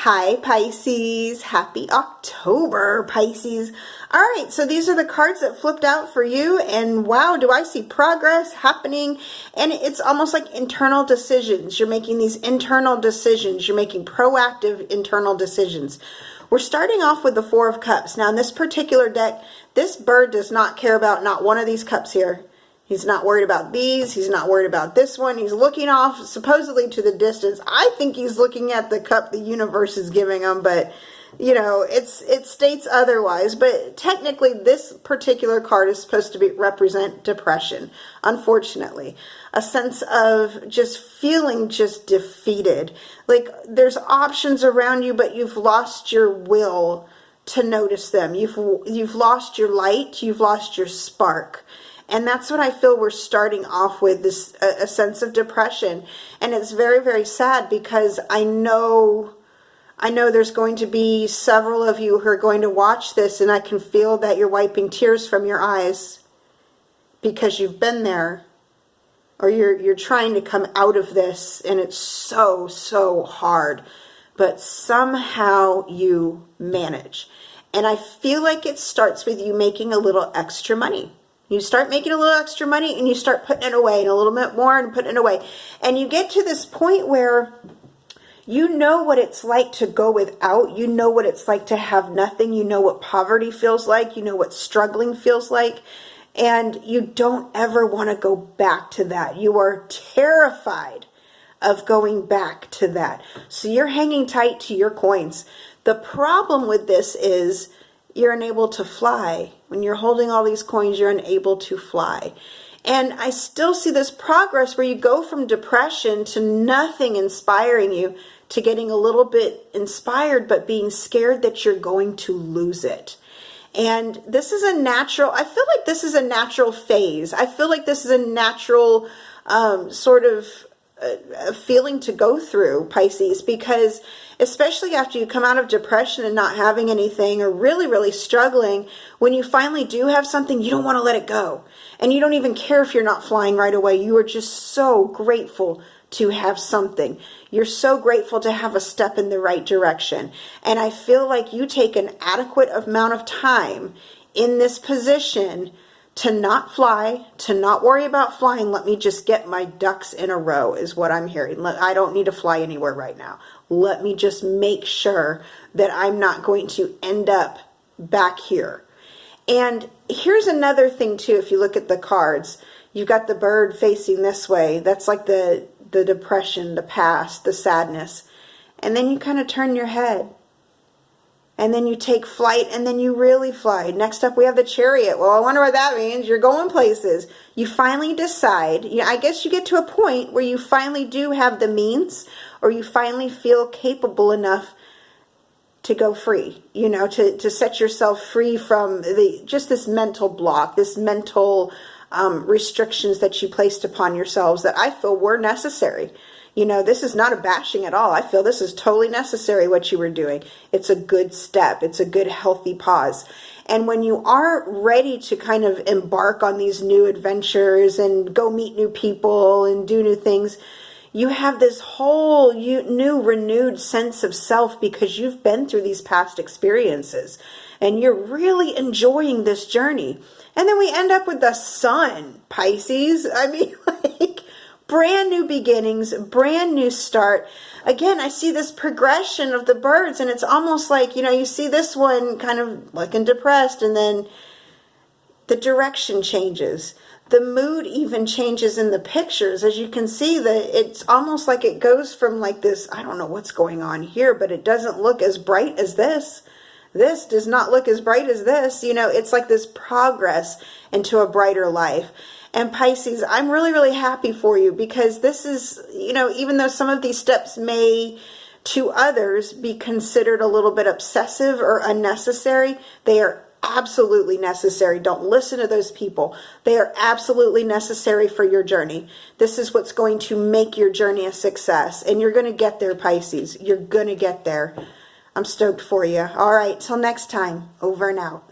Hi Pisces, happy October Pisces. All right, so these are the cards that flipped out for you, and wow, do I see progress happening. And it's almost like internal decisions. You're making these internal decisions. You're making proactive internal decisions. We're starting off with the Four of Cups. Now in this particular deck, this bird does not care about not one of these cups here. He's not worried about these. He's not worried about this one. He's looking off supposedly to the distance. I think he's looking at the cup the universe is giving him, but you know, it states otherwise. But technically this particular card is supposed to represent depression, unfortunately. A sense of just feeling just defeated. Like there's options around you, but you've lost your will to notice them. You've lost your light. You've lost your spark. And that's what I feel we're starting off with, this a sense of depression. And it's very, very sad because I know there's going to be several of you who are going to watch this, and I can feel that you're wiping tears from your eyes because you've been there, or you're trying to come out of this, and it's so, so hard. But somehow you manage. And I feel like it starts with you making a little extra money. You start making a little extra money and you start putting it away, and a little bit more and putting it away. And you get to this point where you know what it's like to go without. You know what it's like to have nothing. You know what poverty feels like. You know what struggling feels like. And you don't ever want to go back to that. You are terrified of going back to that. So you're hanging tight to your coins. The problem with this is you're unable to fly. When you're holding all these coins, you're unable to fly. And I still see this progress where you go from depression to nothing inspiring you to getting a little bit inspired, but being scared that you're going to lose it. And this is a natural, I feel like this is a natural phase. I feel like this is a natural sort of a feeling to go through, Pisces, because especially after you come out of depression and not having anything, or really, really struggling, when you finally do have something, you don't want to let it go. And you don't even care if you're not flying right away. You are just so grateful to have something. You're so grateful to have a step in the right direction. And I feel like you take an adequate amount of time in this position to not fly, to not worry about flying. Let me just get my ducks in a row is what I'm hearing. I don't need to fly anywhere right now. Let me just make sure that I'm not going to end up back here. And here's another thing too. If you look at the cards, you've got the bird facing this way. That's like the depression, the past, the sadness. And then you kind of turn your head. And then you take flight, and then you really fly. Next up, we have the Chariot. Well, I wonder what that means. You're going places. You finally decide. I guess you get to a point where you finally do have the means, or you finally feel capable enough to go free, to set yourself free from just this mental block, this mental restrictions that you placed upon yourselves that I feel were necessary. This is not a bashing at all. I feel this is totally necessary what you were doing. It's a good step. It's a good, healthy pause. And when you are ready to kind of embark on these new adventures and go meet new people and do new things, you have this whole new renewed sense of self because you've been through these past experiences and you're really enjoying this journey. And then we end up with the Sun, Pisces. I mean, like, brand new beginnings, brand new start. Again, I see this progression of the birds, and it's almost like, you see this one kind of looking depressed, and then the direction changes. The mood even changes in the pictures. As you can see, it's almost like it goes from like this, I don't know what's going on here, but it doesn't look as bright as this. This does not look as bright as this. It's like this progress into a brighter life. And Pisces, I'm really, really happy for you because this is, even though some of these steps may to others be considered a little bit obsessive or unnecessary, they are absolutely necessary. Don't listen to those people. They are absolutely necessary for your journey. This is what's going to make your journey a success. And you're going to get there, Pisces. You're going to get there. I'm stoked for you. All right, till next time, over and out.